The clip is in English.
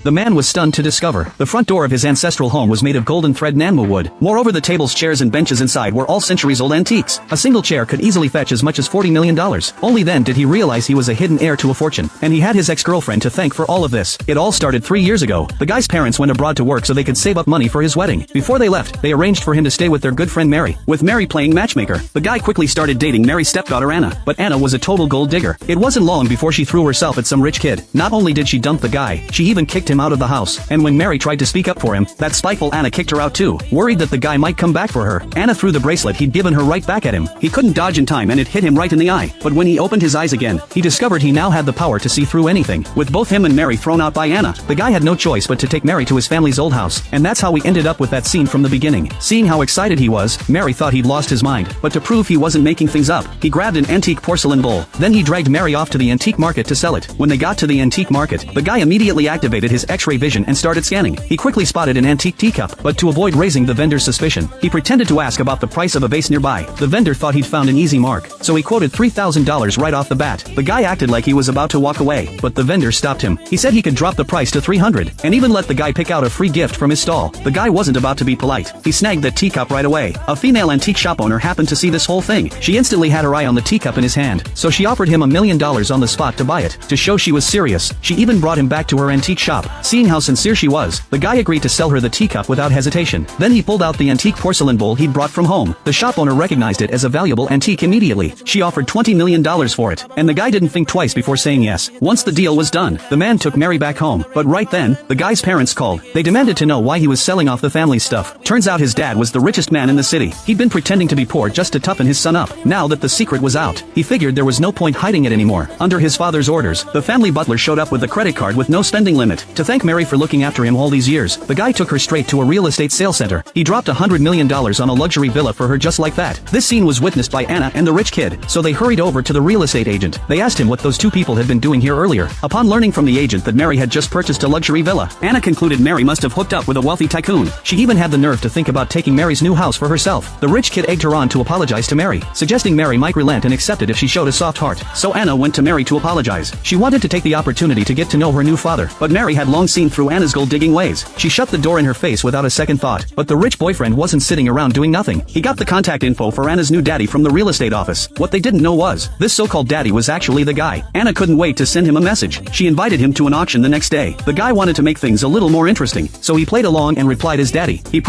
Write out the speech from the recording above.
The man was stunned to discover the front door of his ancestral home was made of golden thread nanmo wood. Moreover, the tables, chairs and benches inside were all centuries-old antiques. A single chair could easily fetch as much as $40 million. Only then did he realize he was a hidden heir to a fortune, and he had his ex-girlfriend to thank for all of this. It all started 3 years ago. The guy's parents went abroad to work so they could save up money for his wedding. Before they left, they arranged for him to stay with their good friend Mary, with Mary playing matchmaker. The guy quickly started dating Mary's stepdaughter Anna, but Anna was a total gold digger. It wasn't long before she threw herself at some rich kid. Not only did she dump the guy, she even kicked him out of the house. And when Mary tried to speak up for him, that spiteful Anna kicked her out too. Worried that the guy might come back for her, Anna threw the bracelet he'd given her right back at him. He couldn't dodge in time and it hit him right in the eye. But when he opened his eyes again, he discovered he now had the power to see through anything. With both him and Mary thrown out by Anna, the guy had no choice but to take Mary to his family's old house. And that's how we ended up with that scene from the beginning. Seeing how excited he was, Mary thought he'd lost his mind. But to prove he wasn't making things up, he grabbed an antique porcelain bowl. Then he dragged Mary off to the antique market to sell it. When they got to the antique market, the guy immediately activated his X-ray vision and started scanning. He quickly spotted an antique teacup, but to avoid raising the vendor's suspicion, he pretended to ask about the price of a vase nearby. The vendor thought he'd found an easy mark, so he quoted $3,000 right off the bat. The guy acted like he was about to walk away, but the vendor stopped him. He said he could drop the price to $300, and even let the guy pick out a free gift from his stall. The guy wasn't about to be polite. He snagged that teacup right away. A female antique shop owner happened to see this whole thing. She instantly had her eye on the teacup in his hand, so she offered him $1 million on the spot to buy it. To show she was serious, she even brought him back to her antique shop. Seeing how sincere she was, the guy agreed to sell her the teacup without hesitation. Then he pulled out the antique porcelain bowl he'd brought from home. The shop owner recognized it as a valuable antique immediately. She offered $20 million for it, and the guy didn't think twice before saying yes. Once the deal was done, the man took Mary back home. But right then, the guy's parents called. They demanded to know why he was selling off the family's stuff. Turns out his dad was the richest man in the city. He'd been pretending to be poor just to toughen his son up. Now that the secret was out, he figured there was no point hiding it anymore. Under his father's orders, the family butler showed up with a credit card with no spending limit. To thank Mary for looking after him all these years, the guy took her straight to a real estate sale center. He dropped $100 million on a luxury villa for her just like that. This scene was witnessed by Anna and the rich kid, so they hurried over to the real estate agent. They asked him what those two people had been doing here earlier. Upon learning from the agent that Mary had just purchased a luxury villa, Anna concluded Mary must have hooked up with a wealthy tycoon. She even had the nerve to think about taking Mary's new house for herself. The rich kid egged her on to apologize to Mary, suggesting Mary might relent and accept it if she showed a soft heart. So Anna went to Mary to apologize. She wanted to take the opportunity to get to know her new father, but Mary had long seen through Anna's gold-digging ways. She shut the door in her face without a second thought. But the rich boyfriend wasn't sitting around doing nothing. He got the contact info for Anna's new daddy from the real estate office. What they didn't know was, this so-called daddy was actually the guy. Anna couldn't wait to send him a message. She invited him to an auction the next day. The guy wanted to make things a little more interesting, so he played along and replied as daddy. He